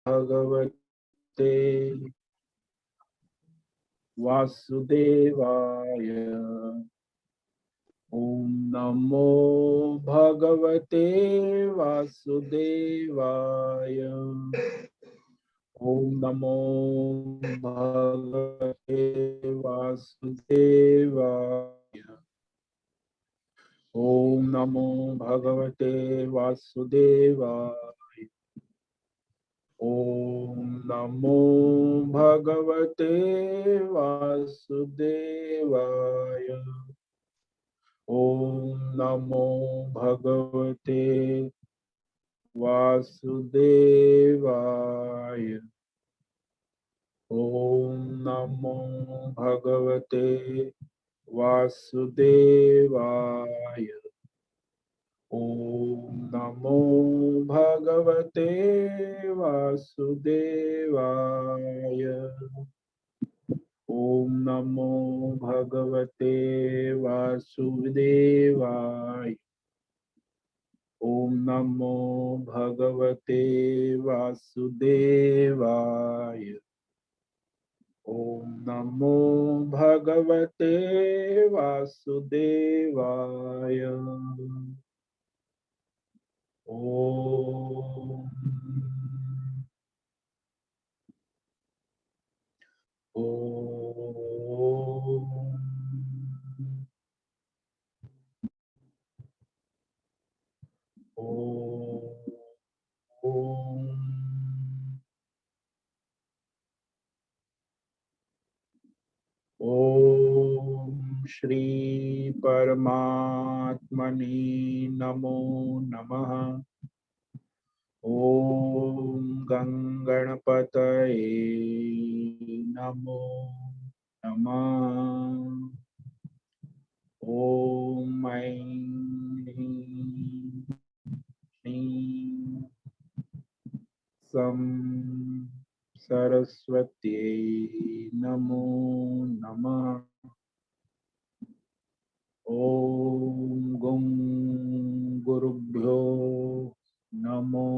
भगवते वासुदेवाय। ओम नमो भगवते वासुदेवाय। ओम नमो भगवते वासुदेवाय। ओम नमो भगवते वासुदेवाय। ओम नमो भगवते वासुदेवाय। ओम नमो भगवते वासुदेवाय। ओम नमो भगवते वासुदेवाय। ओम नमो भगवते वासुदेवाय। ओम नमो भगवते वासुदेवाय। ओम नमो भगवते वासुदेवाय। ओम नमो भगवते वासुदेवाय। ओम ओम श्री परमात्मने नमो नमः। ओम गंगणपतये नमो नमः। ओम ऐं ह्रीं सं सरस्वत्यै नमो नमः। ओम गुं गुरुभ्यो नमो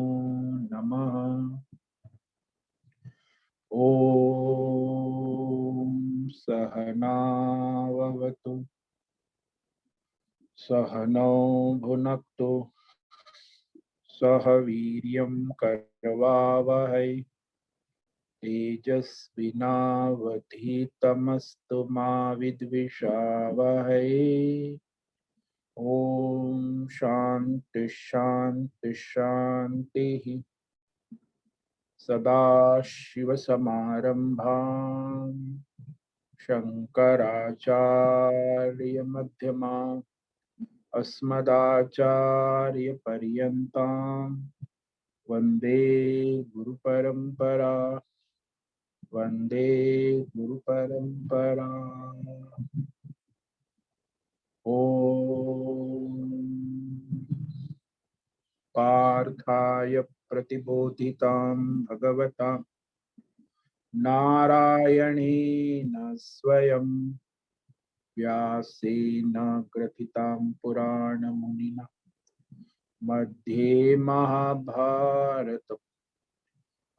नमः। ओम सहनाववतु सहनौ भुनक्तु सह वीर्यं करवावहै तेजस्विनावधीतमस्तु मा विद्विषावहै। ओम शांति शांति शांति। सदाशिवसमारम्भां शङ्कराचार्यमध्यमाम् अस्मदाचार्यपर्यन्तां वन्दे गुरुपरम्परा। वन्दे गुरुपरम्परा। ॐ पार्थाय प्रतिबोधितां भगवता नारायणेन स्वयं व्यासेन ग्रथितां पुराणमुनिना मध्ये महाभारत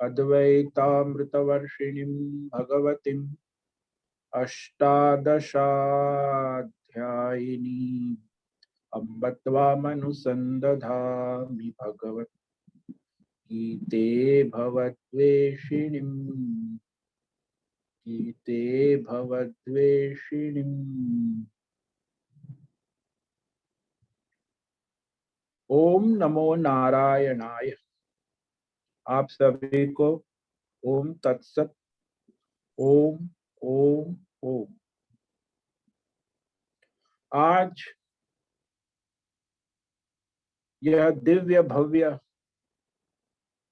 अद्वैतामृतवर्षिणीं भगवतीम् अष्टादशाध्यायिनीम् अम्ब त्वामनुसन्दधामि भगवद्गीते भवद्वेषिणीम्। गीते भवद्वेषिणीम्। ओम नमो नारायणाय। आप सभी को ओम तत्सत। ओम ओम ओम। आज यह दिव्य भव्य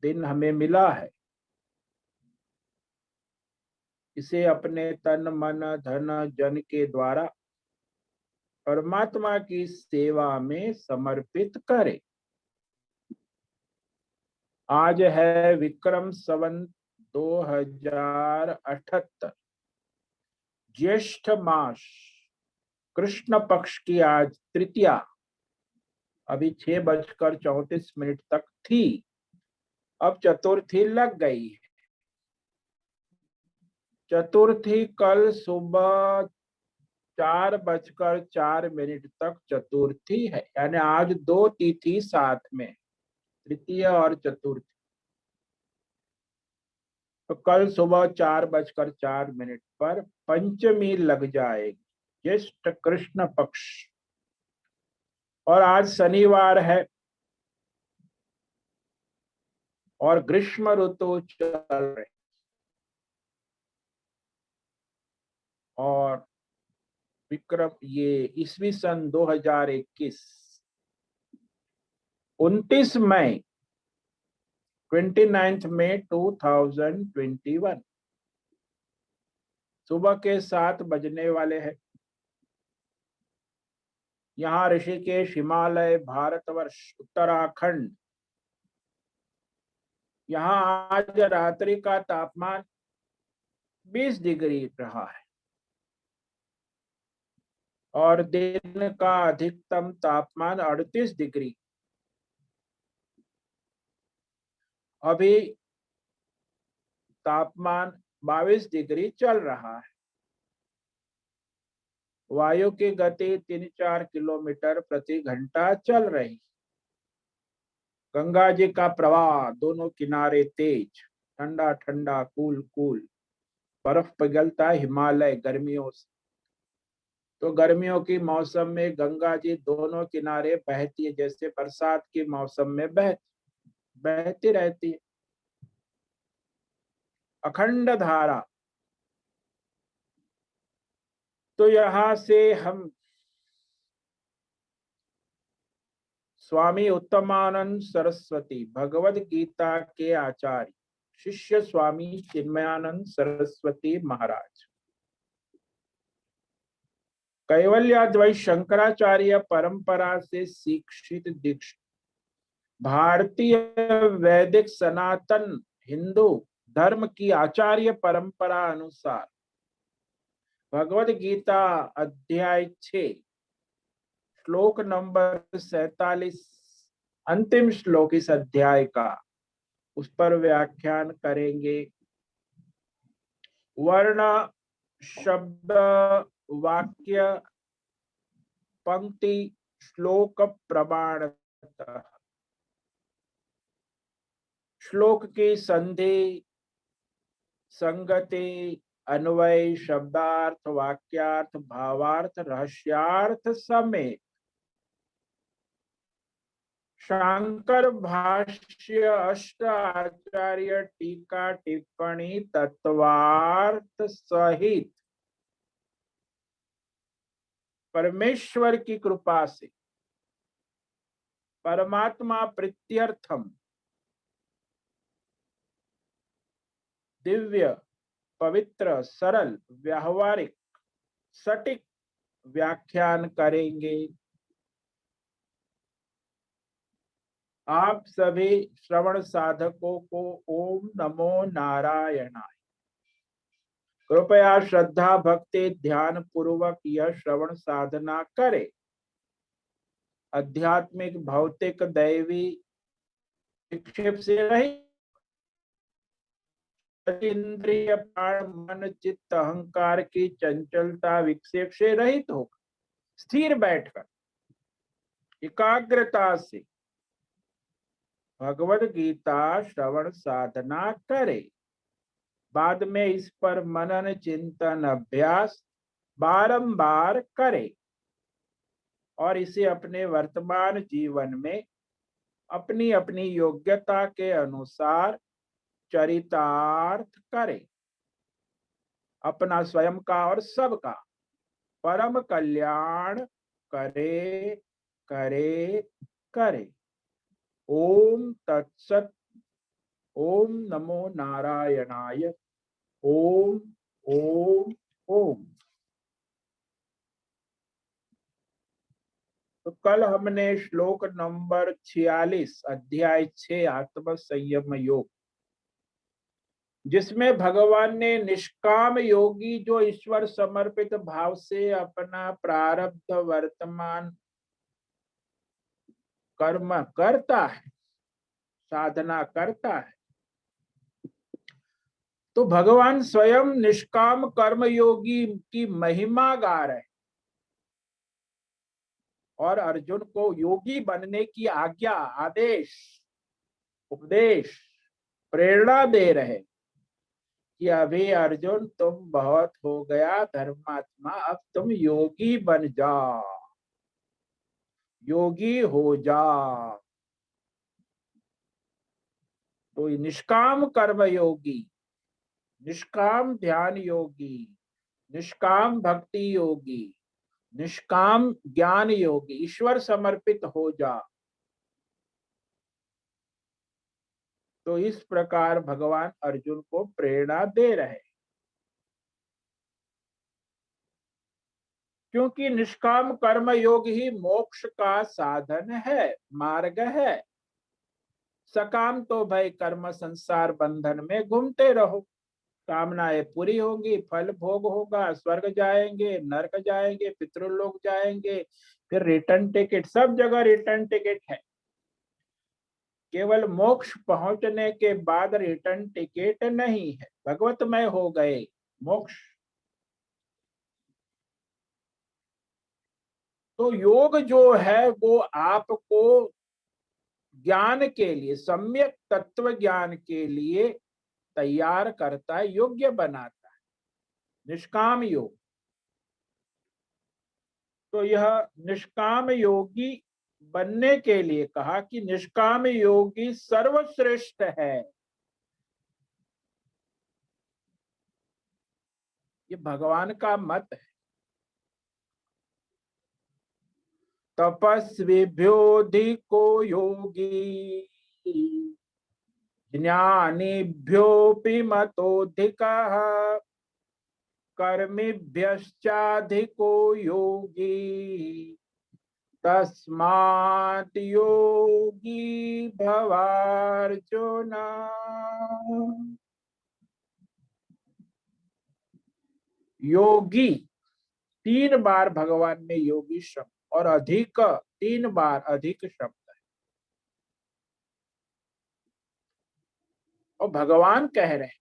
दिन हमें मिला है। इसे अपने तन मन धन जन के द्वारा परमात्मा की सेवा में समर्पित करें। आज है विक्रम संवत 2078 ज्येष्ठ मास कृष्ण पक्ष की आज तृतीया। अभी 6:34 तक थी। अब चतुर्थी लग गई है। चतुर्थी कल सुबह 4:04 तक चतुर्थी है, यानी आज दो तिथि साथ में, तृतीय और चतुर्थी। तो कल सुबह 4:04 पर पंचमी लग जाएगी, ज्येष्ठ कृष्ण पक्ष। और आज शनिवार है और ग्रीष्म ऋतु चल रही, और विक्रम ये ईस्वी सन 2021 29 मई 29 मई 2021 सुबह के 7 बजने वाले हैं। यहाँ ऋषिकेश, हिमालय, भारतवर्ष, उत्तराखंड, यहाँ आज रात्रि का तापमान 20 डिग्री रहा है और दिन का अधिकतम तापमान 38 डिग्री। अभी तापमान 22 डिग्री चल रहा है। वायु की गति 3-4 किलोमीटर प्रति घंटा चल रही। गंगा जी का प्रवाह दोनों किनारे तेज, ठंडा ठंडा, कूल कूल। बर्फ पिघलता है हिमालय गर्मियों से, तो गर्मियों की मौसम में गंगा जी दोनों किनारे बहती है, जैसे बरसात के मौसम में बहती रहती है। अखंड धारा। तो यहां से हम स्वामी उत्तमानंद सरस्वती, भगवद गीता के आचार्य, शिष्य स्वामी चिन्मयानंद सरस्वती महाराज, कैवल्याद्वैत शंकराचार्य परंपरा से शिक्षित दीक्षित, भारतीय वैदिक सनातन हिंदू धर्म की आचार्य परंपरा अनुसार भगवद गीता अध्याय 6 श्लोक नंबर 47 अंतिम श्लोक इस अध्याय का, उस पर व्याख्यान करेंगे। वर्ण, शब्द, वाक्य, पंक्ति, श्लोक प्रमाणतः, श्लोक की संधि, संगति, अन्वय, शब्दार्थ, वाक्यार्थ, भावार्थ, रहस्यार्थ समेत शांकर भाष्य, अष्ट आचार्य टीका टिप्पणी तत्वार्थ सहित परमेश्वर की कृपा से परमात्मा प्रीत्यर्थम दिव्य, पवित्र, सरल, व्यावहारिक, सटीक व्याख्यान करेंगे। आप सभी श्रवण साधकों को ओम नमो नारायणाय। कृपया श्रद्धा भक्ति ध्यान पूर्वक यह श्रवण साधना करें। आध्यात्मिक, भौतिक, दैवी विक्षेप से रहित, इंद्रिय, प्राण, मन, चित्त, अहंकार की चंचलता विक्षेप से रहित होकर स्थिर बैठकर एकाग्रता से भगवद गीता श्रवण साधना करे। बाद में इस पर मनन, चिंतन, अभ्यास बारंबार करे और इसे अपने वर्तमान जीवन में अपनी अपनी योग्यता के अनुसार चरितार्थ करे। अपना स्वयं का और सबका परम कल्याण करे करे करे। ओम तत्सत। ओम नमो नारायणाय। ओम ओम ओम। तो कल हमने श्लोक नंबर 46 अध्याय 6 आत्म संयम योग, जिसमें भगवान ने निष्काम योगी जो ईश्वर समर्पित भाव से अपना प्रारब्ध वर्तमान कर्म करता है, साधना करता है। तो भगवान स्वयं निष्काम कर्म योगी की महिमा गा रहे और अर्जुन को योगी बनने की आज्ञा, आदेश, उपदेश, प्रेरणा दे रहे कि अभी अर्जुन तुम बहुत हो गया धर्मात्मा, अब तुम योगी बन जाओ, योगी हो जाओ। तो निष्काम कर्म योगी, निष्काम ध्यान योगी, निष्काम भक्ति योगी, निष्काम ज्ञान योगी, ईश्वर समर्पित हो जा। तो इस प्रकार भगवान अर्जुन को प्रेरणा दे रहे, क्योंकि निष्काम कर्म योग ही मोक्ष का साधन है, मार्ग है। सकाम तो भाई कर्म संसार बंधन में घूमते रहो, कामनाएं पूरी होंगी, फल भोग होगा, स्वर्ग जाएंगे, नरक जाएंगे, पितृलोक जाएंगे, फिर रिटर्न टिकट, सब जगह रिटर्न टिकट है। केवल मोक्ष पहुंचने के बाद रिटर्न टिकट नहीं है, भगवतमय हो गए मोक्ष। तो योग जो है वो आपको ज्ञान के लिए, सम्यक तत्व ज्ञान के लिए तैयार करता है, योग्य बनाता है, निष्काम योग। तो यह निष्काम योगी बनने के लिए कहा कि निष्काम योगी सर्वश्रेष्ठ है। ये भगवान का मत है। तपस्विभ्योऽधिको योगी ज्ञानिभ्योऽपि मतोऽधिकः कर्मिभ्यश्चाधिको योगी तस्मात् योगी भवार्जुन। योगी 3 बार भगवान ने योगी शब्द और अधिक 3 बार अधिक शब्द है। और भगवान कह रहे हैं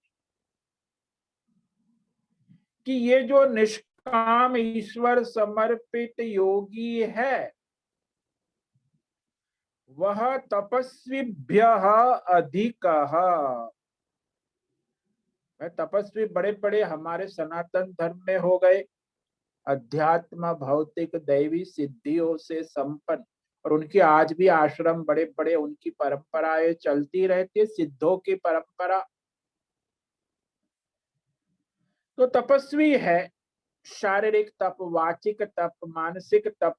कि ये जो निष्काम ईश्वर समर्पित योगी है वह तपस्वीभ्य अधिक। तपस्वी बड़े बड़े हमारे सनातन धर्म में हो गए, अध्यात्म भौतिक दैवी सिद्धियों से संपन्न, और उनके आज भी आश्रम बड़े बड़े, उनकी परंपराएं चलती रहती है, सिद्धों की परंपरा। तो तपस्वी है, शारीरिक तप, वाचिक तप, मानसिक तप,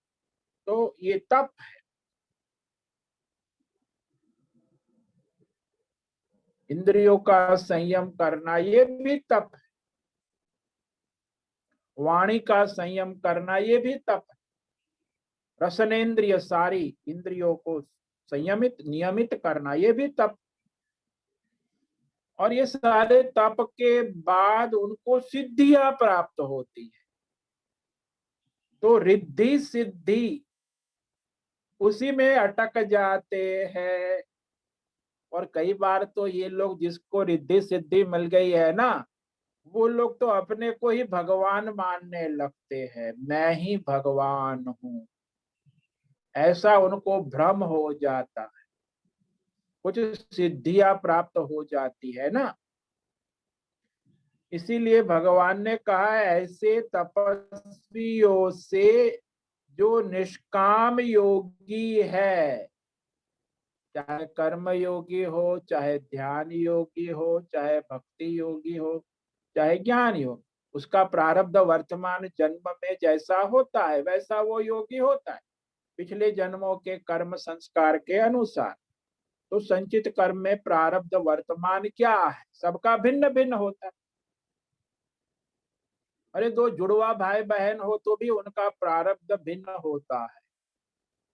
तो ये तप है। इंद्रियों का संयम करना ये भी तप है, वाणी का संयम करना ये भी तप है, रसनेन्द्रिय सारी इंद्रियों को संयमित नियमित करना ये भी तप। और ये सारे तप के बाद उनको सिद्धियां प्राप्त होती है। तो रिद्धि सिद्धि उसी में अटक जाते हैं। और कई बार तो ये लोग जिसको रिद्धि सिद्धि मिल गई है ना, वो लोग तो अपने को ही भगवान मानने लगते हैं, मैं ही भगवान हूं, ऐसा उनको भ्रम हो जाता है। कुछ सिद्धियां प्राप्त हो जाती है ना, इसीलिए भगवान ने कहा ऐसे तपस्वियों से जो निष्काम योगी है, चाहे कर्म योगी हो, चाहे ध्यान योगी हो, चाहे भक्ति योगी हो, चाहे ज्ञान योग, उसका प्रारब्ध वर्तमान जन्म में जैसा होता है वैसा वो योगी होता है, पिछले जन्मों के कर्म संस्कार के अनुसार। तो संचित कर्म में प्रारब्ध वर्तमान क्या है, सबका भिन्न भिन्न होता है। अरे 2 जुड़वा भाई बहन हो तो भी उनका प्रारब्ध भिन्न होता है।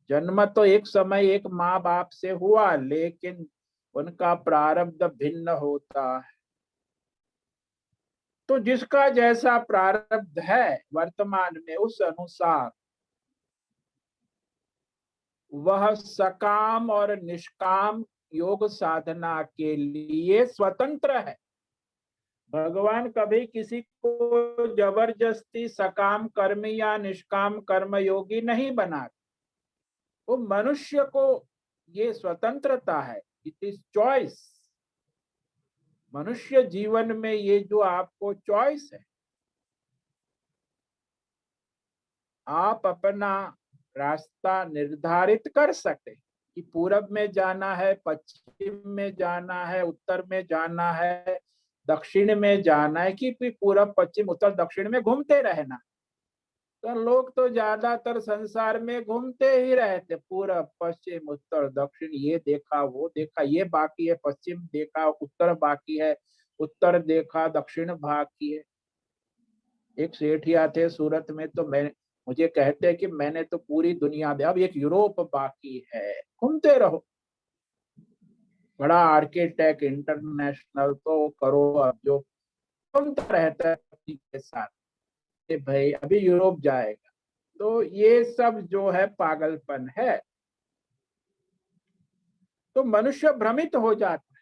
जन्म तो एक समय एक माँ बाप से हुआ, लेकिन उनका प्रारब्ध भिन्न होता है। तो जिसका जैसा प्रारब्ध है वर्तमान में, उस अनुसार वह सकाम और निष्काम योग साधना के लिए स्वतंत्र है। भगवान कभी किसी को जबरदस्ती सकाम कर्मी या निष्काम कर्म योगी नहीं बनाते। वो मनुष्य को ये स्वतंत्रता है, इट इज चॉइस। मनुष्य जीवन में ये जो आपको चॉइस है, आप अपना रास्ता निर्धारित कर सकते कि पूरब में जाना है, पश्चिम में जाना है, उत्तर में जाना है, दक्षिण में जाना है, कि पूरब पश्चिम उत्तर दक्षिण में घूमते रहना। तो लोग तो ज्यादातर संसार में घूमते ही रहते, पूरब पश्चिम उत्तर दक्षिण, ये देखा वो देखा, ये बाकी है, पश्चिम देखा उत्तर बाकी है, उत्तर देखा दक्षिण बाकी है। एक सेठिया थे सूरत में, तो मैं मुझे कहते हैं कि मैंने तो पूरी दुनिया दे, अब एक यूरोप बाकी है। घूमते रहो। बड़ा आर्किटेक्ट इंटरनेशनल तो करो, अब जो घूमता रहता है पत्नी के साथ, भाई अभी यूरोप जाएगा। तो ये सब जो है पागलपन है। तो मनुष्य भ्रमित हो जाता है।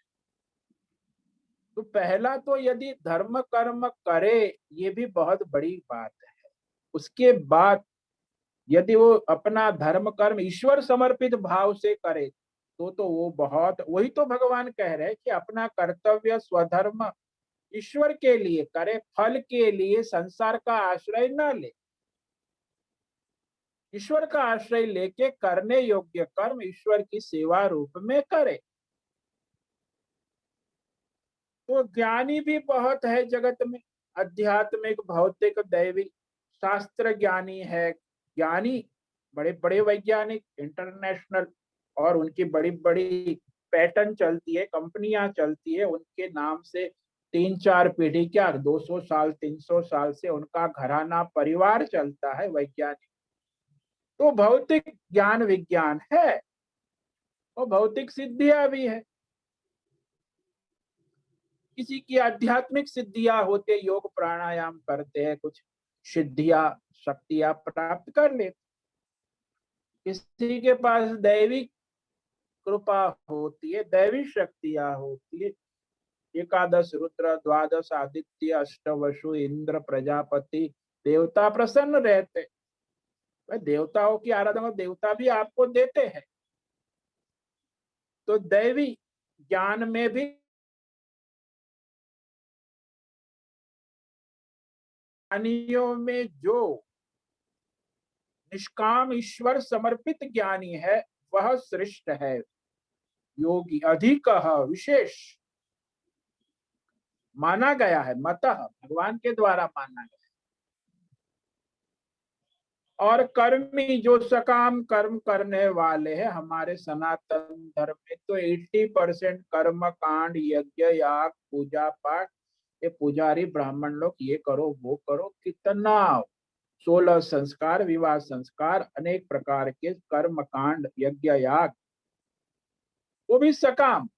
तो पहला तो यदि धर्म कर्म करे, ये भी बहुत बड़ी बात है। उसके बाद यदि वो अपना धर्म कर्म ईश्वर समर्पित भाव से करे, तो वो बहुत, वही तो भगवान कह रहे हैं कि अपना कर्तव्य स्वधर्म ईश्वर के लिए करे, फल के लिए संसार का आश्रय न ले। ईश्वर का आश्रय लेके करने योग्य कर्म ईश्वर की सेवा रूप में करे। तो ज्ञानी भी बहुत है जगत में, आध्यात्मिक भौतिक दैवी। शास्त्र ज्ञानी है, ज्ञानी बड़े बड़े वैज्ञानिक इंटरनेशनल, और उनकी बड़ी बड़ी पैटर्न चलती है, कंपनियां चलती है उनके नाम से। 3-4 पीढ़ी, क्या 200 साल 300 साल से उनका घराना परिवार चलता है वैज्ञानिक। तो भौतिक ज्ञान विज्ञान है, और भौतिक सिद्धियां भी है। किसी की आध्यात्मिक सिद्धियां होते, योग प्राणायाम करते हैं, कुछ सिद्धियां शक्तियां प्राप्त कर लेते। किसी के पास दैविक कृपा होती है, दैवी शक्तियां होती है। एकादश रुद्र, द्वादश आदित्य, अष्टवसु, इंद्र, प्रजापति, देवता प्रसन्न रहते। देवताओं की आराधना देवता भी आपको देते हैं। तो दैवी ज्ञान में भी ज्ञानियों में जो निष्काम ईश्वर समर्पित ज्ञानी है, वह श्रेष्ठ है। योगी अधिक विशेष माना गया है, मतः भगवान के द्वारा माना गया। और कर्मी जो सकाम कर्म करने वाले हैं, हमारे सनातन धर्म में तो 80% कर्म कांड, यज्ञ, याग, पूजा पाठ, ये पुजारी ब्राह्मण लोग ये करो वो करो, कितना 16 संस्कार, विवाह संस्कार, अनेक प्रकार के कर्म कांड, यज्ञ याग, वो भी सकाम।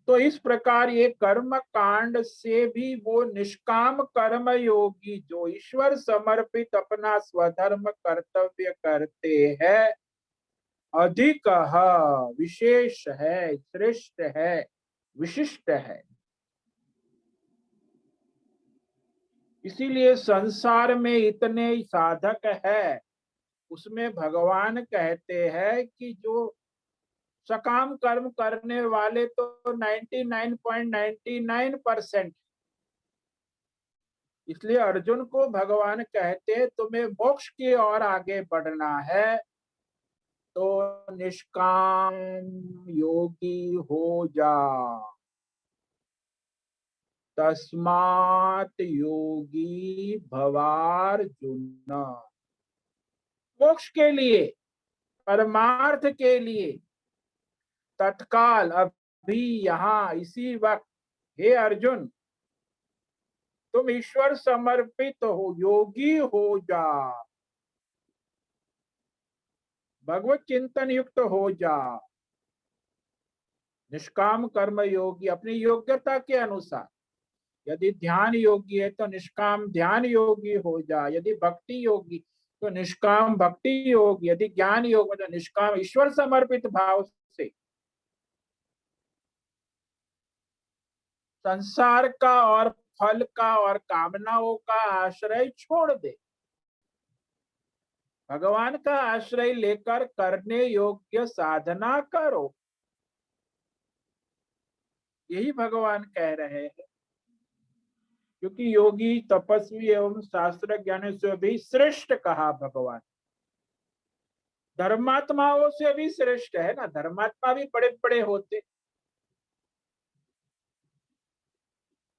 तो इस प्रकार ये कर्म कांड से भी वो निष्काम कर्म योगी जो ईश्वर समर्पित अपना स्वधर्म कर्तव्य करते हैं, अधिक विशेष है, श्रेष्ठ है, विशिष्ट है। इसीलिए संसार में इतने साधक है, उसमें भगवान कहते हैं कि जो सकाम कर्म करने वाले तो 99.99%। इसलिए अर्जुन को भगवान कहते हैं तुम्हें मोक्ष की ओर आगे बढ़ना है तो निष्काम योगी हो जा। तस्मात् योगी भवार्जुन। मोक्ष के लिए, परमार्थ के लिए, तत्काल अभी यहाँ इसी वक्त, हे अर्जुन तुम ईश्वर समर्पित हो, योगी हो जा, भगवत चिंतन युक्त हो जा। निष्काम कर्म योगी अपनी योग्यता के अनुसार, यदि ध्यान योगी है तो निष्काम ध्यान योगी हो जा, यदि भक्ति योगी तो निष्काम भक्ति योग, यदि ज्ञान योग मतलब निष्काम ईश्वर समर्पित भाव से संसार का और फल का और कामनाओं का आश्रय छोड़ दे, भगवान का आश्रय लेकर करने योग्य साधना करो, यही भगवान कह रहे हैं। क्योंकि योगी तपस्वी एवं शास्त्र ज्ञान से भी श्रेष्ठ कहा भगवान, धर्मात्माओं से भी श्रेष्ठ है ना, धर्मात्मा भी बड़े बड़े होते,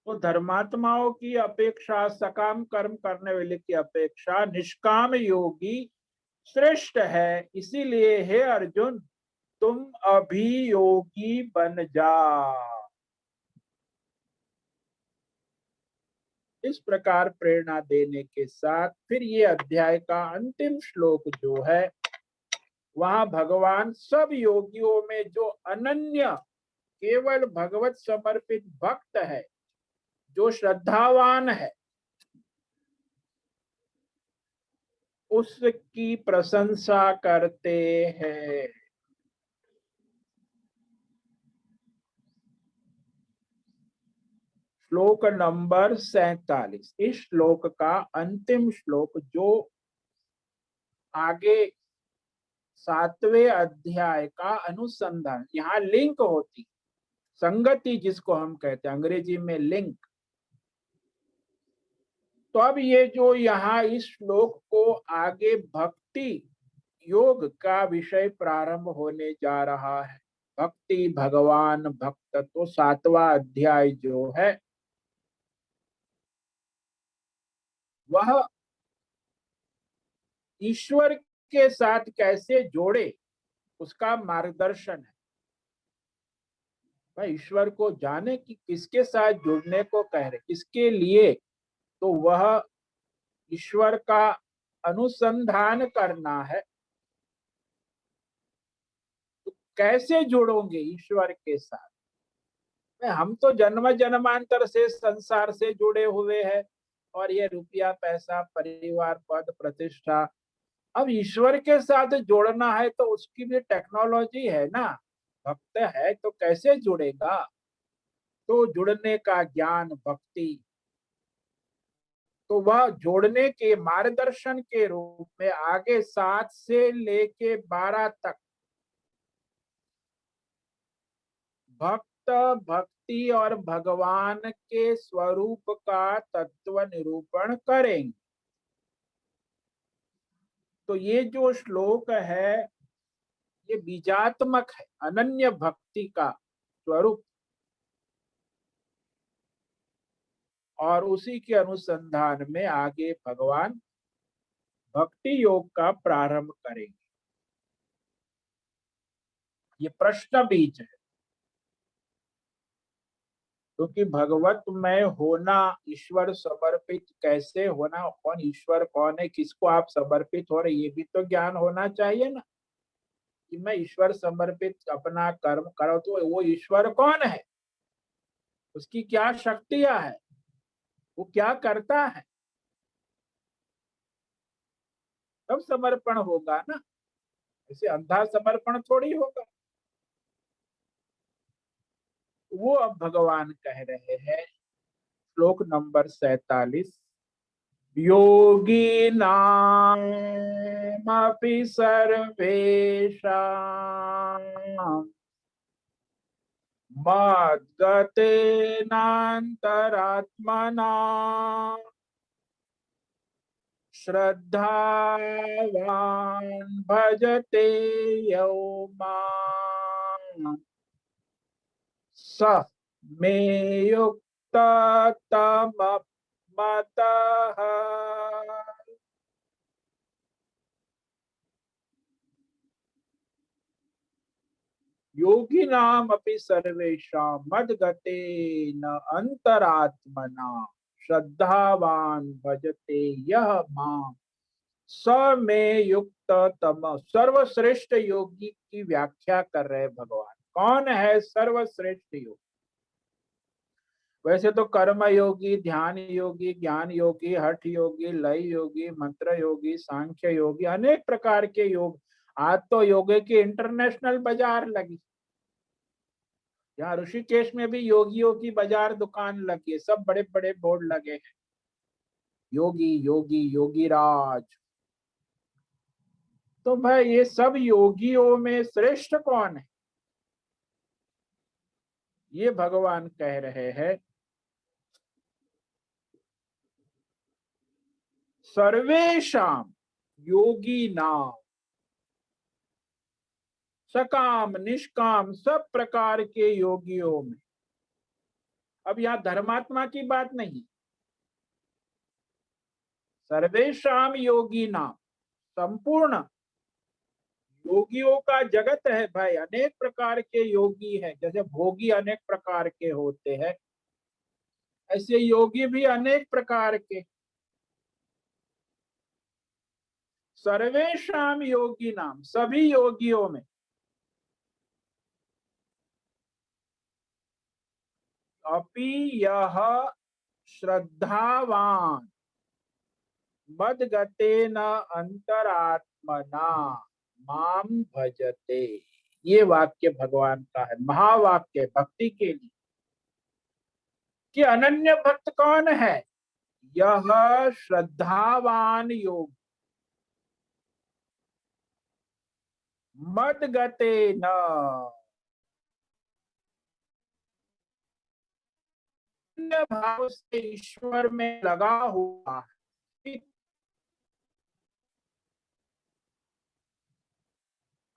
तो धर्मात्माओं की अपेक्षा, सकाम कर्म करने वाले की अपेक्षा निष्काम योगी श्रेष्ठ है। इसीलिए हे अर्जुन, तुम अभी योगी बन जाओ। इस प्रकार प्रेरणा देने के साथ फिर ये अध्याय का अंतिम श्लोक जो है, वहां भगवान सब योगियों में जो अनन्य केवल भगवत समर्पित भक्त है, जो श्रद्धावान है, उसकी प्रशंसा करते हैं। श्लोक नंबर 47, इस श्लोक का अंतिम श्लोक जो आगे 7वें अध्याय का अनुसंधान, यहाँ लिंक होती, संगति जिसको हम कहते हैं अंग्रेजी में लिंक। तो अब ये जो यहाँ इस श्लोक को आगे भक्ति योग का विषय प्रारंभ होने जा रहा है, भक्ति भगवान भक्त, तो 7वां अध्याय जो है वह ईश्वर के साथ कैसे जोड़े उसका मार्गदर्शन है। भाई ईश्वर को जाने कि किसके साथ जुड़ने को कह रहे, किसके लिए, तो वह ईश्वर का अनुसंधान करना है। तो कैसे जुड़ोगे ईश्वर के साथ? हम तो जन्म जन्मांतर से संसार से जुड़े हुए हैं, और ये रुपया पैसा परिवार पद प्रतिष्ठा, अब ईश्वर के साथ जोड़ना है तो उसकी भी टेक्नोलॉजी है ना। भक्त है तो कैसे जुड़ेगा? तो जुड़ने का ज्ञान भक्ति, तो वह जोड़ने के मार्गदर्शन के रूप में आगे 7 से लेके 12 तक भक्त भक्ति और भगवान के स्वरूप का तत्व निरूपण करेंगे। तो ये जो श्लोक है ये बीजात्मक है, अनन्य भक्ति का स्वरूप, और उसी के अनुसंधान में आगे भगवान भक्ति योग का प्रारंभ करेंगे। ये प्रश्न बीज है, क्योंकि भगवत में होना, ईश्वर समर्पित कैसे होना, कौन ईश्वर कौन है, किसको आप समर्पित हो रहे, ये भी तो ज्ञान होना चाहिए ना, कि मैं ईश्वर समर्पित अपना कर्म करो तो वो ईश्वर कौन है, उसकी क्या शक्तियां है, वो क्या करता है, तब समर्पण होगा ना, ऐसे अंधा समर्पण थोड़ी होगा। वो अब भगवान कह रहे हैं श्लोक नंबर 47, योगी नामपि सर्वेषां मद्गतेनान्तरात्मना श्रद्धावान् भजते यो माम् स मे युक्ततमः। योगी नाम अपि सर्वेषां मद्गतेन अंतरात्मना श्रद्धावान भजते यह माम स मे युक्त तम। सर्वश्रेष्ठ योगी की व्याख्या कर रहे भगवान, कौन है सर्वश्रेष्ठ योगी? वैसे तो कर्म योगी, ध्यान योगी, ज्ञान योगी, हठ योगी, लय योगी, मंत्र योगी, सांख्य योगी, अनेक प्रकार के योग। आज तो योगे की इंटरनेशनल बाजार लगी। यहाँ ऋषिकेश में भी योगियों की बाजार दुकान लगी है, सब बड़े बड़े बोर्ड लगे हैं, योगी योगी योगीराज। तो भाई ये सब योगियों में श्रेष्ठ कौन है? ये भगवान कह रहे हैं, सर्वेशाम योगी नाम, सकाम निष्काम सब प्रकार के योगियों में। अब यहाँ धर्मात्मा की बात नहीं, सर्वेशाम योगी नाम, संपूर्ण योगियों का जगत है भाई। अनेक प्रकार के योगी हैं, जैसे भोगी अनेक प्रकार के होते हैं, ऐसे योगी भी अनेक प्रकार के। सर्वेशाम योगी नाम, सभी योगियों में। अपि यह श्रद्धावान मदगतेन अंतरात्मना माम भजते। ये वाक्य भगवान का है, महावाक्य भक्ति के लिए। कि अनन्य भक्त कौन है? यह श्रद्धावान योग मदगतेन, अन्य भाव से ईश्वर में लगा हुआ है।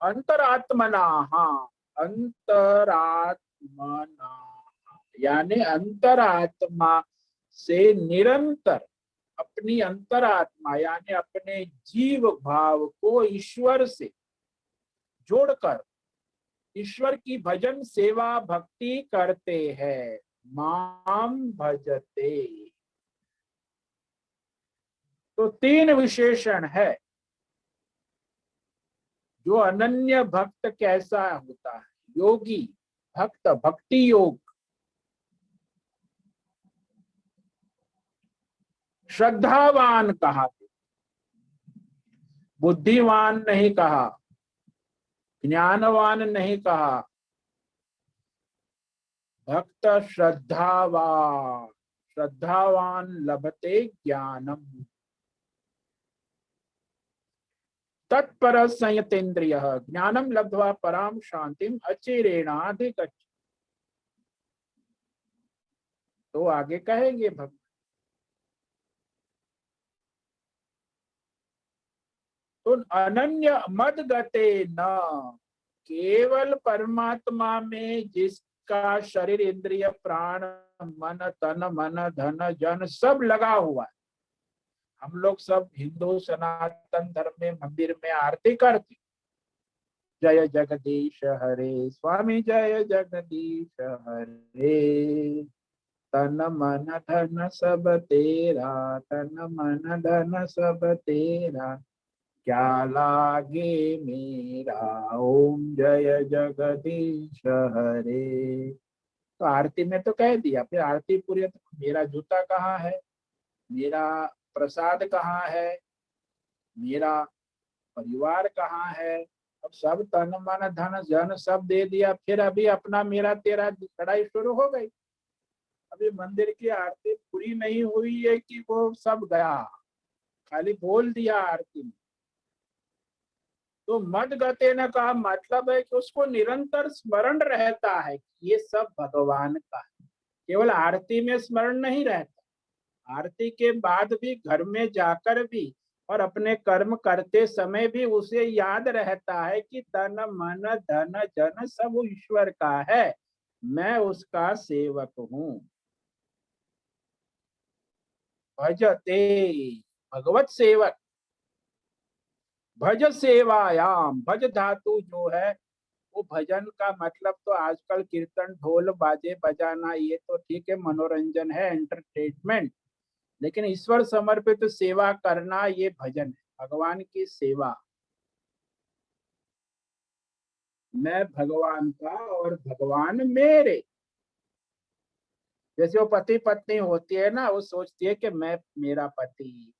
अंतरात्मना, हाँ, अंतरात्मना यानी अंतरात्मा से निरंतर अपनी अंतरात्मा यानी अपने जीव भाव को ईश्वर से जोड़कर ईश्वर की भजन सेवा भक्ति करते हैं। माम भजते, तो तीन विशेषण है। जो अनन्य भक्त कैसा होता है? योगी भक्त, भक्ति योग। श्रद्धावान कहा, बुद्धिवान नहीं कहा, ज्ञानवान नहीं कहा, भक्त श्रद्धावान। श्रद्धावान लभते ज्ञानम, तत्पर संयतेन्द्रिय ज्ञानम लब्ध्वा पराम शांतिम अचिरेणाधिगच्छति। तो आगे कहेंगे भक्त, तो अनन्य मद गते न, केवल परमात्मा में जिसका शरीर इंद्रिय प्राण मन तन मन धन जन सब लगा हुआ है। हम लोग सब हिंदू सनातन धर्म में मंदिर में आरती करते, जय जगदीश हरे स्वामी, जय जगदीश हरे, तन मन धन सब तेरा, तन मन धन सब तेरा, क्या लागे मेरा, ओम जय जगदीश हरे। तो आरती में तो कह दिया, फिर आरती पूरी तो मेरा जूता कहाँ है, मेरा प्रसाद कहाँ है, मेरा परिवार कहाँ है। अब सब तन मन धन जन सब दे दिया, फिर अभी अपना मेरा तेरा लड़ाई शुरू हो गई। अभी मंदिर की आरती पूरी नहीं हुई है कि वो सब गया, खाली बोल दिया आरती में। तो मद गते न का मतलब है कि उसको निरंतर स्मरण रहता है कि ये सब भगवान का है। केवल आरती में स्मरण नहीं रहता, आरती के बाद भी घर में जाकर भी और अपने कर्म करते समय भी उसे याद रहता है कि तन मन धन जन सब ईश्वर का है, मैं उसका सेवक हूँ। भजते, भगवत सेवक। भज सेवायाम, भज धातु जो है वो भजन का मतलब तो आजकल कीर्तन ढोल बाजे बजाना ये तो ठीक है, मनोरंजन है, एंटरटेनमेंट। लेकिन ईश्वर समर्पित सेवा करना ये भजन है, भगवान की सेवा। मैं भगवान का और भगवान मेरे। जैसे वो पति पत्नी होती है ना, वो सोचती है कि मैं, मेरा पति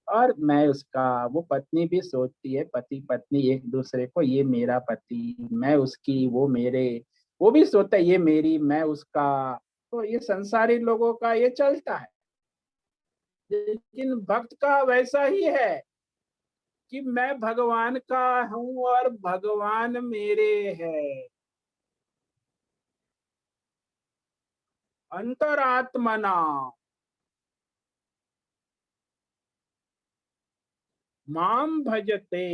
और मैं उसका, वो पत्नी भी सोचती है, पति पत्नी एक दूसरे को, ये मेरा पति, मैं उसकी, वो मेरे, वो भी सोचता है ये मेरी, मैं उसका। तो ये संसारी लोगों का ये चलता है। लेकिन भक्त का वैसा ही है कि मैं भगवान का हूं और भगवान मेरे हैं। अंतरात्मना माम भजते।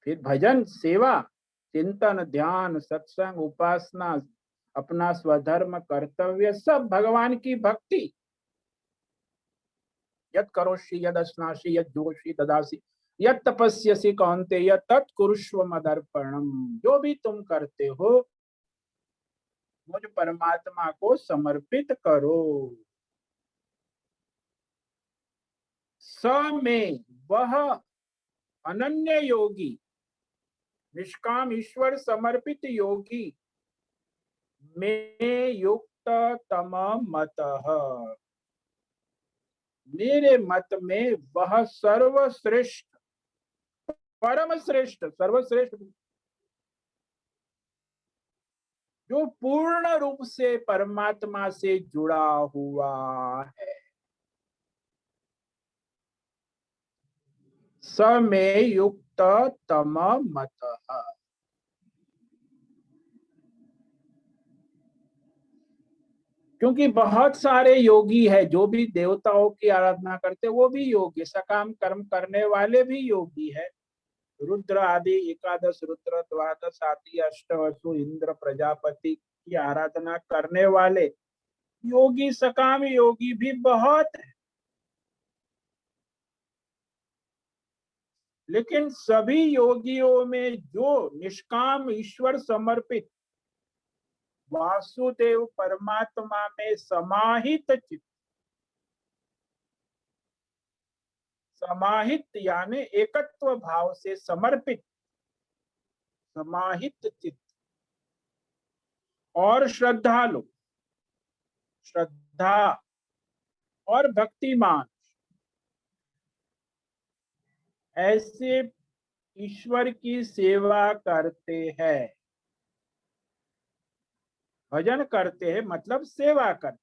फिर भजन, सेवा, चिंतन, ध्यान, सत्संग, उपासना, अपना स्वधर्म, कर्तव्य, सब भगवान की भक्ति। यत् करोषि यद स्नासि यद जोषि ददासि यद तपस्यसि कौन्तेय तत् कुरुष्व मदर्पणम। जो भी तुम करते हो मुझ परमात्मा को समर्पित करो। स में वह अनन्य योगी, निष्काम ईश्वर समर्पित योगी, में युक्त तम मतः, मेरे मत में वह सर्वश्रेष्ठ, परम श्रेष्ठ, सर्वश्रेष्ठ, जो पूर्ण रूप से परमात्मा से जुड़ा हुआ है। स में युक्त तम मतः। क्योंकि बहुत सारे योगी है जो भी देवताओं की आराधना करते, वो भी योगी, सकाम कर्म करने वाले भी योगी है। रुद्र आदि 11 रुद्र, 12 आदि अष्टवसु, इंद्र, प्रजापति की आराधना करने वाले योगी, सकाम योगी भी बहुत है। लेकिन सभी योगियों में जो निष्काम ईश्वर समर्पित वासुदेव परमात्मा में समाहित चित्त, समाहित यानी एकत्व भाव से समर्पित, समाहित चित्त और श्रद्धालु, श्रद्धा और भक्तिमान, ऐसे ईश्वर की सेवा करते हैं। भजन करते हैं मतलब सेवा करते।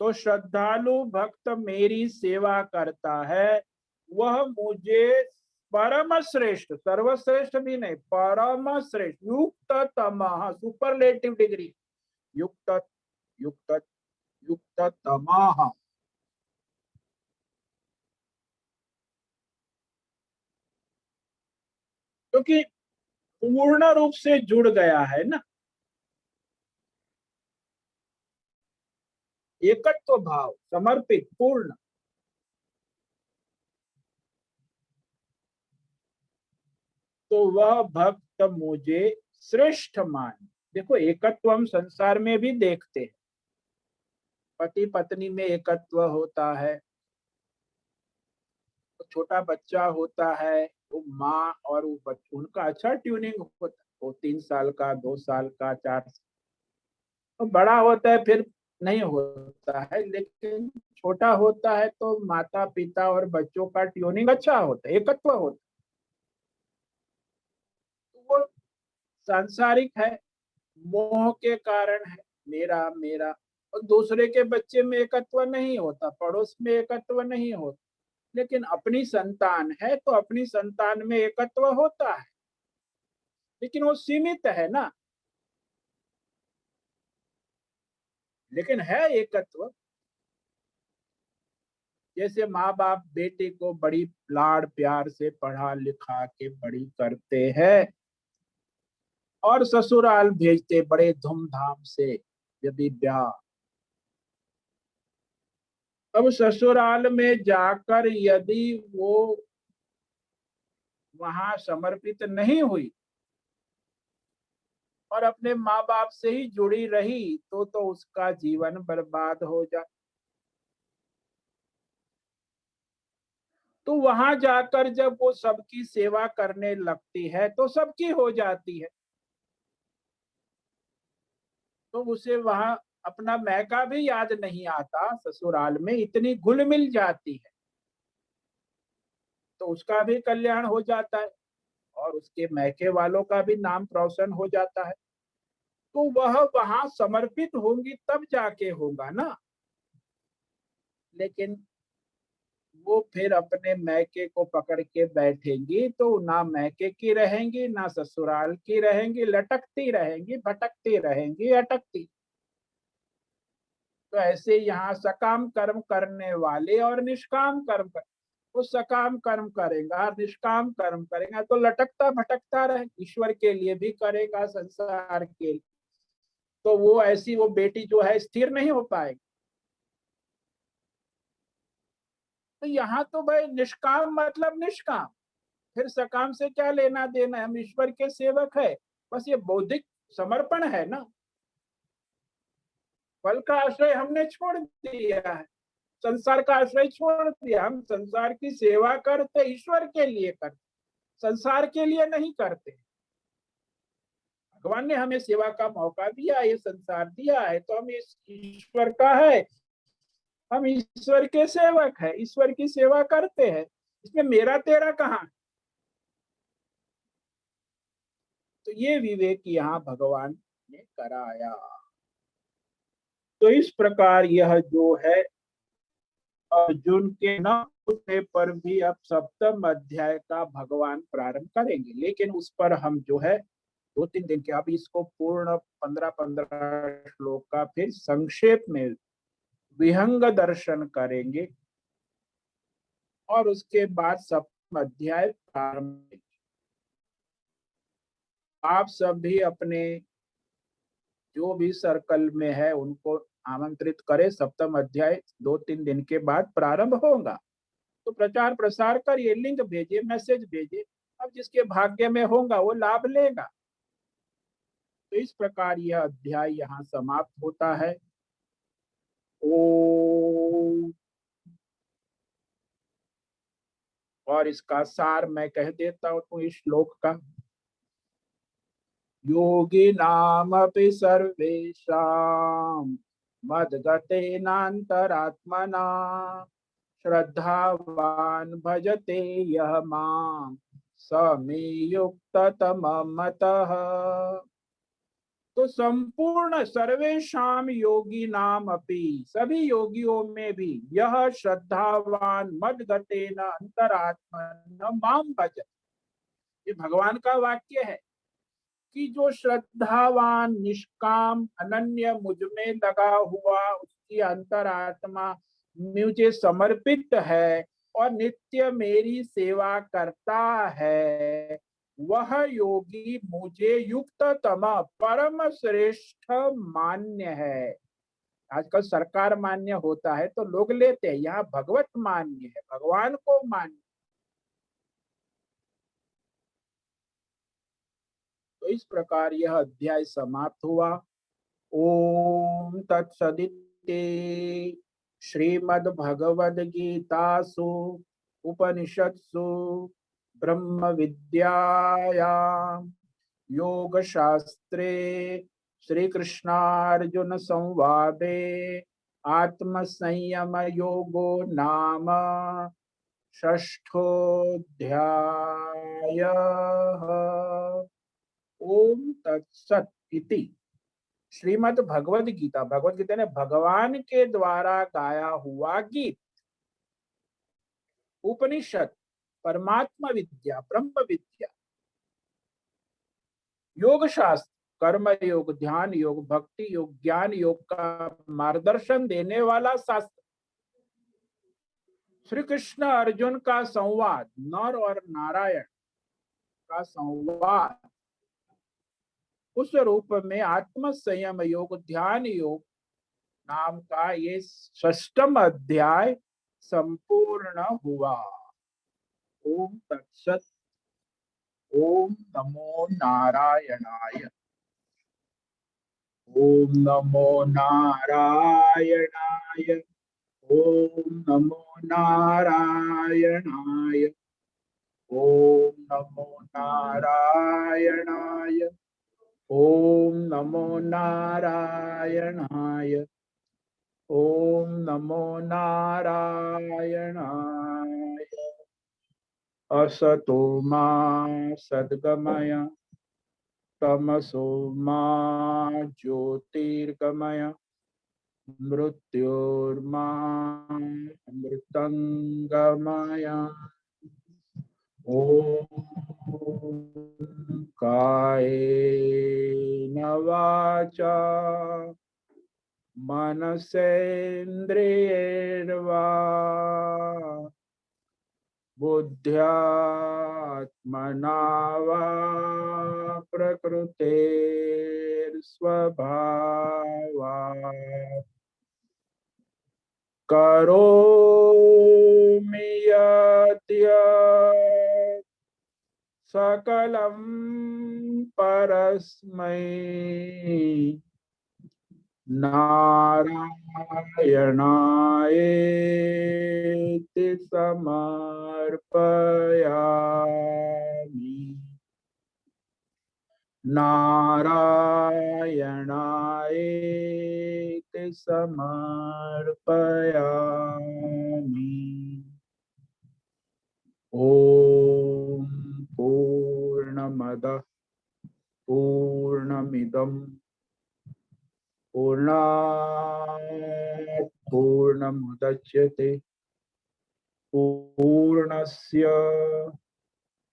तो श्रद्धालु भक्त मेरी सेवा करता है, वह मुझे परम श्रेष्ठ, सर्वश्रेष्ठ भी नहीं, परम श्रेष्ठ, युक्त तमः, सुपरलेटिव डिग्री, युक्त, युक्त, युक्त तमः, क्योंकि पूर्ण रूप से जुड़ गया है ना, एकत्व भाव, समर्पित, पूर्ण। तो वह भक्त मुझे श्रेष्ठ मान। देखो, एकत्व हम संसार में भी देखते हैं, पति पत्नी में एकत्व होता है, तो छोटा बच्चा होता है, वो माँ और वो बच्चा, उनका अच्छा ट्यूनिंग होता है, वो 3 साल का, 2 साल का, 4 साल, तो बड़ा होता है फिर नहीं होता है, लेकिन छोटा होता है तो माता पिता और बच्चों का ट्यूनिंग अच्छा होता है, एकत्व होता है। तो वो सांसारिक है, मोह के कारण है, मेरा मेरा, और दूसरे के बच्चे में एकत्व नहीं होता, पड़ोस में एकत्व नहीं होता। लेकिन अपनी संतान है तो अपनी संतान में एकत्व होता है, लेकिन वो सीमित है ना, लेकिन है एकत्व। जैसे माँ बाप बेटे को बड़ी लाड़ प्यार से पढ़ा लिखा के बड़ी करते हैं और ससुराल भेजते बड़े धूमधाम से, यदि ब्याह, अब ससुराल में जाकर यदि वो वहां समर्पित नहीं हुई और अपने माँ बाप से ही जुड़ी रही, तो उसका जीवन बर्बाद हो जाए। तो वहां जाकर जब वो सबकी सेवा करने लगती है तो सबकी हो जाती है। तो उसे वहां अपना मैका भी याद नहीं आता, ससुराल में इतनी घुल मिल जाती है, तो उसका भी कल्याण हो जाता है और उसके मैके वालों का भी नाम रोशन हो जाता है। तो वह वहां समर्पित होंगी तब जाके होगा ना। लेकिन वो फिर अपने मैके को पकड़ के बैठेंगी तो ना मैके की रहेंगी ना ससुराल की रहेंगी, लटकती रहेंगी, भटकती रहेंगी, अटकती। तो ऐसे यहाँ सकाम कर्म करने वाले और निष्काम कर्म कर, वो सकाम कर्म करेगा, निष्काम कर्म करेगा तो लटकता भटकता रहे, ईश्वर के लिए भी करेगा, संसार के लिए। तो वो ऐसी वो बेटी जो है स्थिर नहीं हो पाएगी। तो यहाँ तो भाई निष्काम मतलब निष्काम, फिर सकाम से क्या लेना देना है, हम ईश्वर के सेवक है, बस ये बौद्धिक समर्पण है ना। फल का आश्रय हमने छोड़ दिया है, संसार का आश्रय छोड़ दिया, हम संसार की सेवा करते, ईश्वर के लिए करते, संसार के लिए नहीं करते। भगवान ने हमें सेवा का मौका दिया, ये संसार दिया है, तो हम इस ईश्वर का है, हम ईश्वर के सेवक है, ईश्वर की सेवा करते हैं, इसमें मेरा तेरा कहाँ। तो ये विवेक यहाँ भगवान ने कराया। तो इस प्रकार यह जो है अर्जुन के न होने पर भी अब सप्तम अध्याय का भगवान प्रारंभ करेंगे, लेकिन उस पर हम जो है 2-3 दिन के, अब इसको पूर्ण 15-15 श्लोक का फिर संक्षेप में विहंग दर्शन करेंगे और उसके बाद सप्तम अध्याय प्रारंभ। आप सब भी अपने जो भी सर्कल में है उनको आमंत्रित करें, सप्तम अध्याय 2-3 दिन के बाद प्रारंभ होगा। तो प्रचार प्रसार करिए, लिंक भेजिए, मैसेज भेजिए, अब जिसके भाग्य में होगा वो लाभ लेगा। तो इस प्रकार यह अध्याय यहाँ समाप्त होता है। ओ, और इसका सार मैं कह देता हूँ इस श्लोक का। योगी नामपि सर्वेषां मद्गतेनान्तरात्मना श्रद्धावान भजते यह मां स मे युक्ततमः मतः। तो संपूर्ण सर्वेशाम योगी नाम अपि, सभी योगियों में भी यह श्रद्धावान मद्गतेन अंतरात्मन माम भज, ये भगवान का वाक्य है कि जो श्रद्धावान निष्काम अनन्य मुझ में लगा हुआ, उसकी अंतरात्मा मुझे समर्पित है और नित्य मेरी सेवा करता है, वह योगी मुझे युक्ततम परम श्रेष्ठ मान्य है। आजकल सरकार मान्य होता है तो लोग लेते हैं, यहाँ भगवत मान्य है, भगवान को मान्य। तो इस प्रकार यह अध्याय समाप्त हुआ। ओम तत्सदिति श्रीमद्भगवद्गीतासु उपनिषत्सु ब्रह्म विद्यायां योग शास्त्रे श्री कृष्णार्जुन संवादे आत्म संयम योगो नाम षष्ठोऽध्यायः। ओम तत्सत इति श्रीमद् भगवद गीता, भगवद गीता ने भगवान के द्वारा गाया हुआ गीत, उपनिषद परमात्मा विद्या ब्रह्म विद्या, योग शास्त्र कर्म योग, ध्यान योग, भक्ति योग, ज्ञान योग का मार्गदर्शन देने वाला शास्त्र, श्री कृष्ण अर्जुन का संवाद, नर और नारायण का संवाद, उस रूप में आत्म संयम योग, ध्यान योग नाम का ये षष्ठम अध्याय संपूर्ण हुआ। ओम तत्सत। ओम नमो नारायणाय। ओम नमो नारायणाय। ओम नमो नारायणाय। ओम नमो नारायणाय। ओम नमो नारायणाय। ओम नमो नारायणाय। असतो मा सद्गमय तमसो मा ज्योतिर्गमय मृत्योर्मा मृतंगमय। ओम कायेन वाचा मनसेन्द्रियैर्वा बुद्ध्यात्मना वा प्रकृतेर्स्वभावात् करोमि यद्यत् सकलं परस्मै नारायणायेति समर्पयामि। नारायणायेति समर्पयामि। ओम पूर्णमदः पूर्णमिदं पूर्णात् पूर्णमुदच्यते पूर्णस्य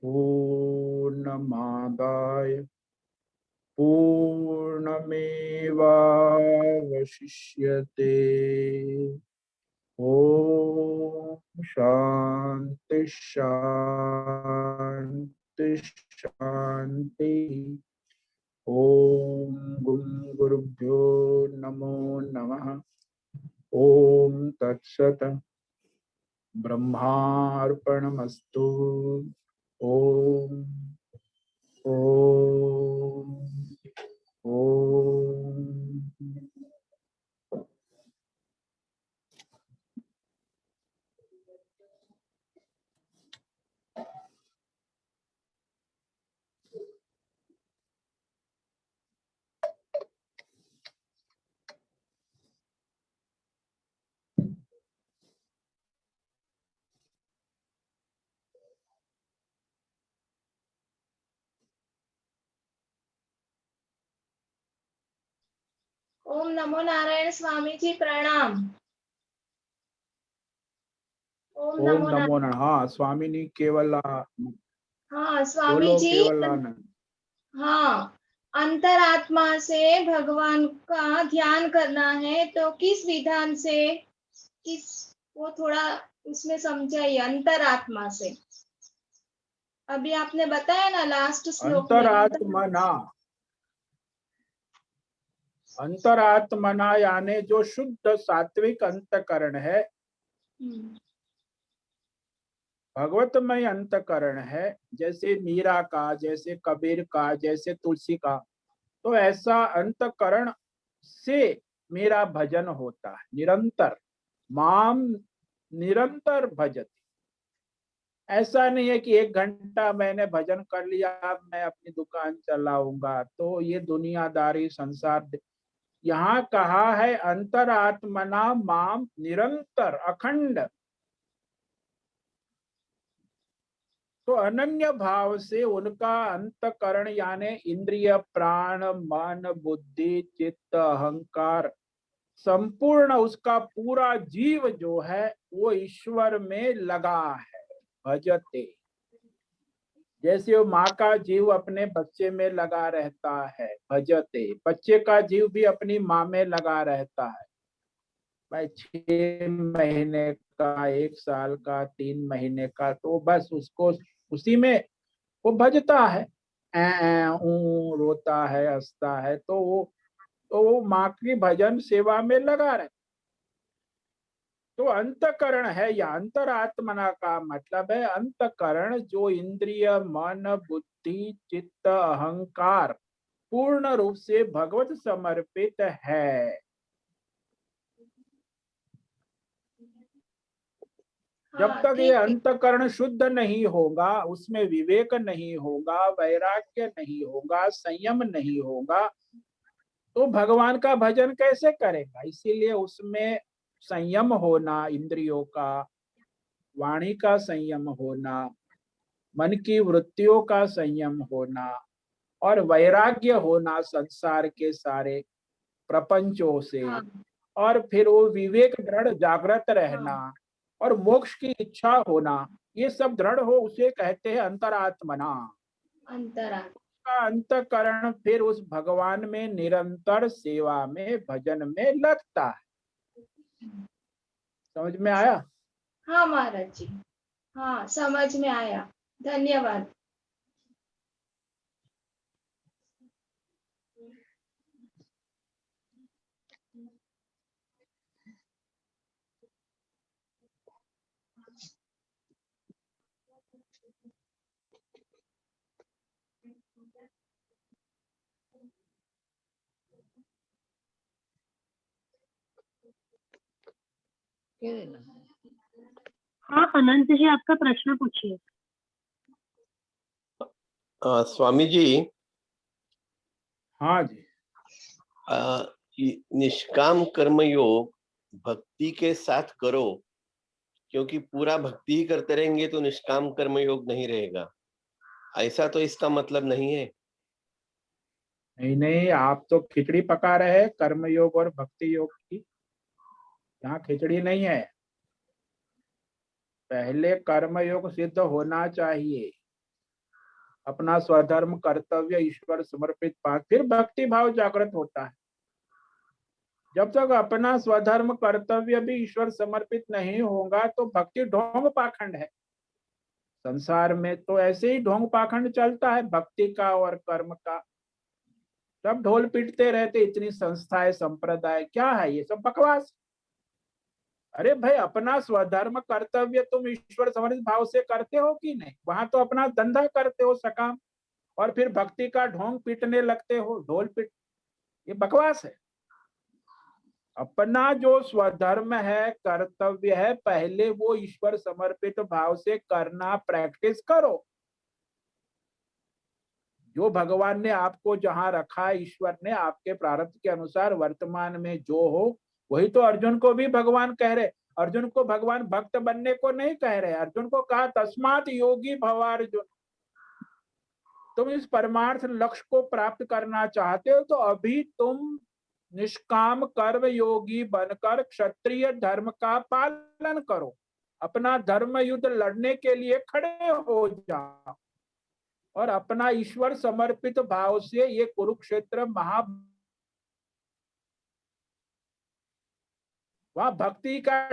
पूर्णमादाय पूर्णमेवावशिष्यते। ओम शांति शांति शांति। ओम गुरुभ्यो नमो नमः। ओम तत्सत। ब्रह्मार्पणमस्तु। ओम ओम ओम। ओम नमो नारायण स्वामी जी प्रणाम। ओम ओम नमो नमो नारायण। नारायण। हाँ स्वामिनी केवला। हाँ स्वामी बोलो जी। केवलानंद। हाँ, अंतरात्मा से भगवान का ध्यान करना है तो किस विधान से, किस, वो थोड़ा उसमें समझाइए। अंतरात्मा से अभी आपने बताया ना लास्ट श्लोक में अंतरात्मना। अंतरात्मना यानी जो शुद्ध सात्विक अंतकरण है, भगवतमय अंतकरण है, जैसे मीरा का, जैसे कबीर का, जैसे तुलसी का। तो ऐसा अंतकरण से मेरा भजन होता है निरंतर। माम निरंतर भजति। ऐसा नहीं है कि 1 घंटा मैंने भजन कर लिया, अब मैं अपनी दुकान चलाऊंगा, तो ये दुनियादारी संसार। यहाँ कहा है अंतरात्मना माम निरंतर अखंड। तो अनन्य भाव से उनका अंतकरण यानी इंद्रिय प्राण मन बुद्धि चित्त अहंकार संपूर्ण उसका पूरा जीव जो है वो ईश्वर में लगा है। भजते। जैसे वो माँ का जीव अपने बच्चे में लगा रहता है, भजते। बच्चे का जीव भी अपनी माँ में लगा रहता है। भाई 6 महीने का, 1 साल का, 3 महीने का, तो बस उसको उसी में वो भजता है। रोता है, हंसता है, तो वो माँ की भजन सेवा में लगा रहता। तो अंतकरण है या अंतरात्मना का मतलब है अंतकरण जो इंद्रिय मन बुद्धि चित्त अहंकार पूर्ण रूप से भगवत समर्पित है। जब हाँ तक ये ठीक है। अंतःकरण शुद्ध नहीं होगा, उसमें विवेक नहीं होगा, वैराग्य नहीं होगा, संयम नहीं होगा, तो भगवान का भजन कैसे करेगा। इसीलिए उसमें संयम होना, इंद्रियों का, वाणी का संयम होना, मन की वृत्तियों का संयम होना और वैराग्य होना संसार के सारे प्रपंचों से, हाँ और फिर वो विवेक दृढ़ जागृत रहना हाँ। और मोक्ष की इच्छा होना, ये सब दृढ़ हो उसे कहते हैं अंतरात्मना। अंतरा। का अंतकरण फिर उस भगवान में निरंतर सेवा में भजन में लगता है। समझ में आया? हाँ महाराज जी, हाँ समझ में आया। धन्यवाद। हाँ अनंत जी, आपका प्रश्न पूछिए। स्वामी जी, हाँ जी। निष्काम कर्म योग भक्ति के साथ करो, क्योंकि पूरा भक्ति ही करते रहेंगे तो निष्काम कर्म योग नहीं रहेगा, ऐसा तो इसका मतलब नहीं है। नहीं नहीं, आप तो खिचड़ी पका रहे हैं कर्म योग और भक्ति योग की। यहाँ खिचड़ी नहीं है। पहले कर्म योग सिद्ध होना चाहिए, अपना स्वधर्म कर्तव्य ईश्वर समर्पित पाठ, फिर भक्ति भाव जागृत होता है। जब तक अपना स्वधर्म कर्तव्य भी ईश्वर समर्पित नहीं होगा तो भक्ति ढोंग पाखंड है। संसार में तो ऐसे ही ढोंग पाखंड चलता है, भक्ति का और कर्म का। सब ढोल पीटते रहते, इतनी संस्थाएं संप्रदाय, क्या है ये सब बकवास। अरे भाई, अपना स्वधर्म कर्तव्य तुम ईश्वर समर्पित भाव से करते हो कि नहीं? वहां तो अपना धंधा करते हो सकाम, और फिर भक्ति का ढोंग पीटने लगते हो, ढोल पीट। ये बकवास है। अपना जो स्वधर्म है, कर्तव्य है, पहले वो ईश्वर समर्पित भाव से करना प्रैक्टिस करो। जो भगवान ने आपको जहां रखा है, ईश्वर ने आपके प्रारब्ध के अनुसार वर्तमान में जो हो, वही तो अर्जुन को भी भगवान कह रहे। अर्जुन को भगवान भक्त बनने को नहीं कह रहे, अर्जुन को कहा तस्मात् योगी भव अर्जुन। तुम इस परमार्थ लक्ष्य को प्राप्त करना चाहते हो तो अभी तुम निष्काम कर्म योगी बनकर क्षत्रिय धर्म का पालन करो, अपना धर्म युद्ध लड़ने के लिए खड़े हो जाओ और अपना ईश्वर समर्पित भाव से ये कुरुक्षेत्र महा, वहां भक्ति का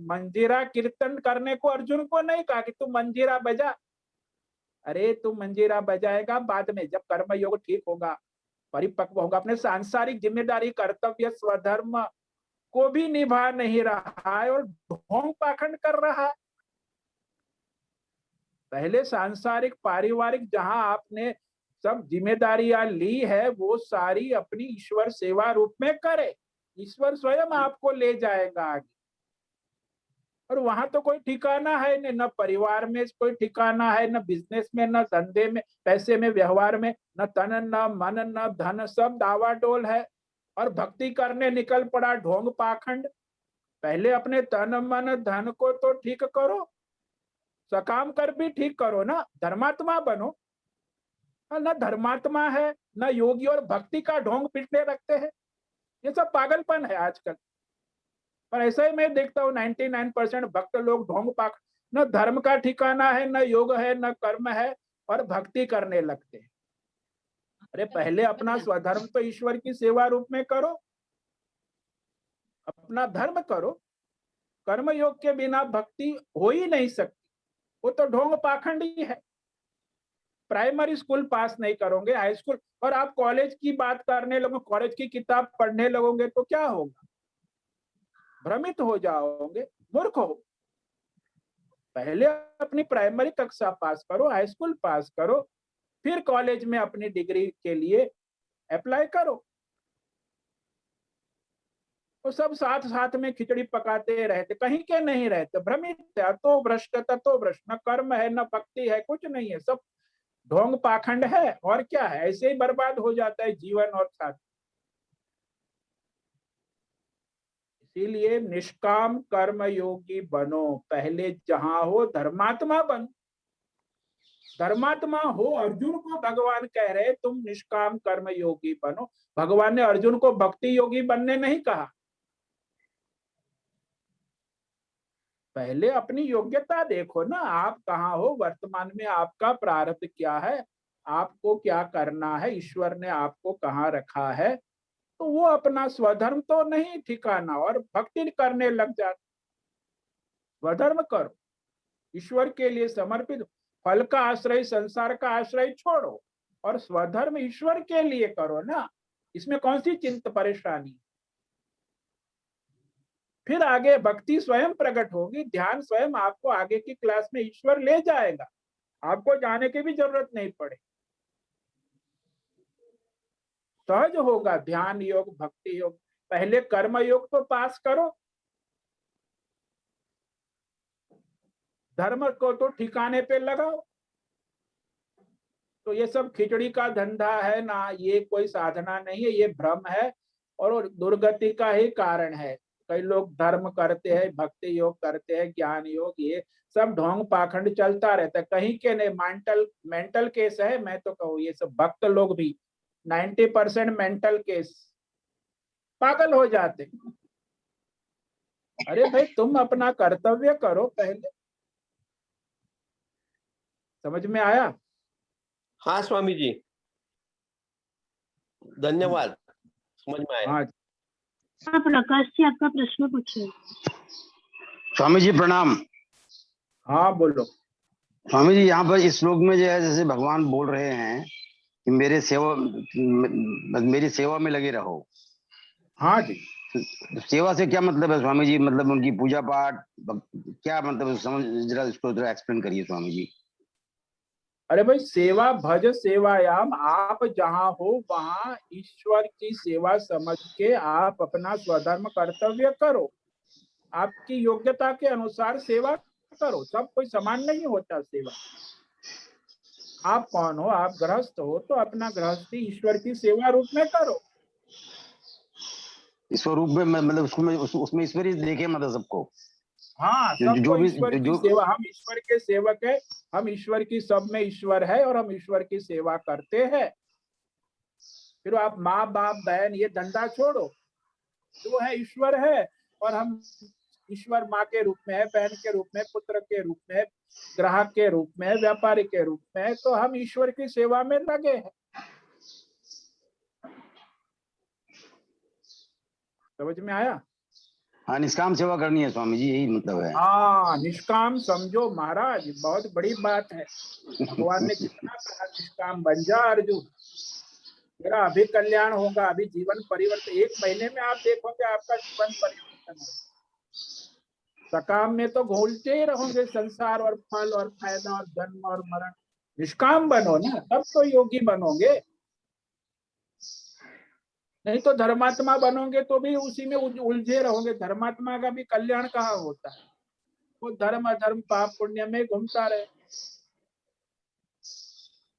मंजीरा कीर्तन करने को अर्जुन को नहीं कहा कि तू मंजीरा बजा। अरे तू मंजीरा बजाएगा बाद में, जब कर्म योग ठीक होगा, परिपक्व होगा, अपने सांसारिक जिम्मेदारी कर्तव्य स्वधर्म को भी निभा नहीं रहा है और ढोंग पाखंड कर रहा है। पहले सांसारिक पारिवारिक जहां आपने सब जिम्मेदारियां ली है, वो सारी अपनी ईश्वर सेवा रूप में करे, ईश्वर स्वयं आपको ले जाएगा आगे। और वहां तो कोई ठिकाना है नहीं, न परिवार में कोई ठिकाना है, न बिजनेस में, न धंधे में, पैसे में, व्यवहार में, न तन न मन न धन, सब दावाडोल है। और भक्ति करने निकल पड़ा, ढोंग पाखंड। पहले अपने तन मन धन को तो ठीक करो, सकाम कर भी ठीक करो ना, धर्मात्मा बनो। न धर्मात्मा है, न योगी, और भक्ति का ढोंग पीटने रखते हैं। ये सब पागलपन है आजकल। पर ऐसा ही मैं देखता हूँ 99% भक्त लोग ढोंग पाख, न धर्म का ठिकाना है, न योग है, न कर्म है, और भक्ति करने लगते हैं। अरे पहले अपना स्वधर्म तो ईश्वर की सेवा रूप में करो, अपना धर्म करो। कर्म योग के बिना भक्ति हो ही नहीं सकती, वो तो ढोंग पाखंड ही है। प्राइमरी स्कूल पास नहीं करोगे, हाई स्कूल, और आप कॉलेज की बात करने लगो, कॉलेज की किताब पढ़ने लगोगे तो क्या होगा? भ्रमित हो जाओगे, मूर्ख हो। पहले अपनी प्राइमरी कक्षा पास करो, हाई स्कूल पास करो, फिर कॉलेज में अपनी डिग्री के लिए अप्लाई करो। वो सब साथ साथ में खिचड़ी पकाते रहते, कहीं के नहीं रहते, भ्रमित है। तो भ्रष्ट ततो भ्रष्ट, न कर्म है न भक्ति है, कुछ नहीं है, सब ढोंग पाखंड है। और क्या है, ऐसे ही बर्बाद हो जाता है जीवन और साथ। इसीलिए निष्काम कर्म योगी बनो, पहले जहां हो धर्मात्मा बनो। धर्मात्मा हो, अर्जुन को भगवान कह रहे तुम निष्काम कर्म योगी बनो। भगवान ने अर्जुन को भक्ति योगी बनने नहीं कहा। पहले अपनी योग्यता देखो ना, आप कहाँ हो वर्तमान में, आपका प्रारब्ध क्या है, आपको क्या करना है, ईश्वर ने आपको कहाँ रखा है। तो वो अपना स्वधर्म तो नहीं ठिकाना और भक्ति करने लग जाते। स्वधर्म करो, ईश्वर के लिए समर्पित, फल का आश्रय संसार का आश्रय छोड़ो और स्वधर्म ईश्वर के लिए करो ना। इसमें कौन सी चिंता परेशानी। फिर आगे भक्ति स्वयं प्रकट होगी, ध्यान स्वयं आपको आगे की क्लास में ईश्वर ले जाएगा, आपको जाने की भी जरूरत नहीं पड़े। सहज होगा ध्यान योग भक्ति योग। पहले कर्म योग तो पास करो, धर्म को तो ठिकाने पे लगाओ। तो ये सब खिचड़ी का धंधा है ना, ये कोई साधना नहीं है, ये भ्रम है और दुर्गति का ही कारण है। कई लोग धर्म करते हैं, भक्ति योग करते हैं, ज्ञान योग, ये सब ढोंग पाखंड चलता रहता है। कहीं के नहीं, मेंटल केस है। मैं तो कहूँ ये सब भक्त लोग भी 90% मेंटल केस, पागल हो जाते। अरे भाई तुम अपना कर्तव्य करो पहले। समझ में आया? हाँ स्वामी जी, धन्यवाद, समझ में आया। हाँ प्रकाश जी आपका प्रश्न पूछिए। स्वामी जी प्रणाम। हाँ बोलो। स्वामी जी यहाँ पर इस श्लोक में जो है, जैसे भगवान बोल रहे हैं कि मेरी सेवा में लगे रहो। हाँ जी। सेवा से क्या मतलब है स्वामी जी? मतलब उनकी पूजा पाठ क्या मतलब, समझ जरा इसको जरा एक्सप्लेन करिए स्वामी जी। अरे भाई सेवा भज सेवायाम, आप जहां हो वहां ईश्वर की सेवा समझ के आप अपना स्वधर्म कर्तव्य करो। आपकी योग्यता के अनुसार सेवा करो, सब कोई समान नहीं होता सेवा। आप कौन हो, आप गृहस्थ हो तो अपना गृहस्थी ईश्वर की सेवा रूप में करो। स्वरूप में मतलब उसमें ईश्वर ही देखे मतलब सबको। हाँ सबको ईश्वर की सेवा, हम ईश्वर के सेवक है, हम ईश्वर की, सब में ईश्वर है और हम ईश्वर की सेवा करते हैं। फिर आप माँ बाप बहन ये धंधा छोड़ो, जो है ईश्वर है और हम ईश्वर माँ के रूप में है, बहन के रूप में, पुत्र के रूप में, ग्राहक के रूप में, व्यापारी के रूप में, तो हम ईश्वर की सेवा में लगे हैं। समझ में आया? हाँ, निष्काम सेवा करनी है स्वामी जी, यही मतलब है। हाँ निष्काम समझो महाराज, बहुत बड़ी बात है। भगवान ने कितना कहा निष्काम बन जा अर्जुन, तेरा अभी कल्याण होगा, अभी जीवन परिवर्तन। 1 महीने में आप देखोगे आपका जीवन परिवर्तन है। सकाम में तो घोलते ही रहोगे संसार और फल और फायदा और जन्म और मरण। निष्काम बनो ना, तब तो योगी बनोगे। नहीं तो धर्मात्मा बनोगे तो भी उसी में उलझे रहोगे। धर्मात्मा का भी कल्याण कहाँ होता है, वो धर्म अधर्म पाप पुण्य में घूमता रहे।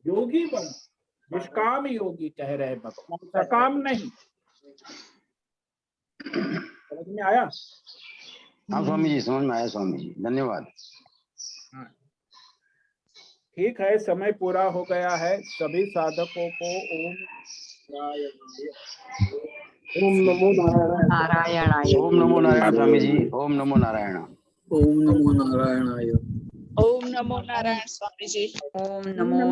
योगी बनो, निष्काम योगी कह रहे भगवान, सकाम नहीं। समझ में आया? हाँ स्वामी जी, समझ में आया स्वामी जी, धन्यवाद। ठीक है, समय पूरा हो गया है। सभी साधकों को ओम नमो नारायण। ओम नमो नारायण स्वामी जी, ओम नमो नारायण। ओम नमो नारायणाय। ओम नमो नारायण स्वामी जी। ओम नमो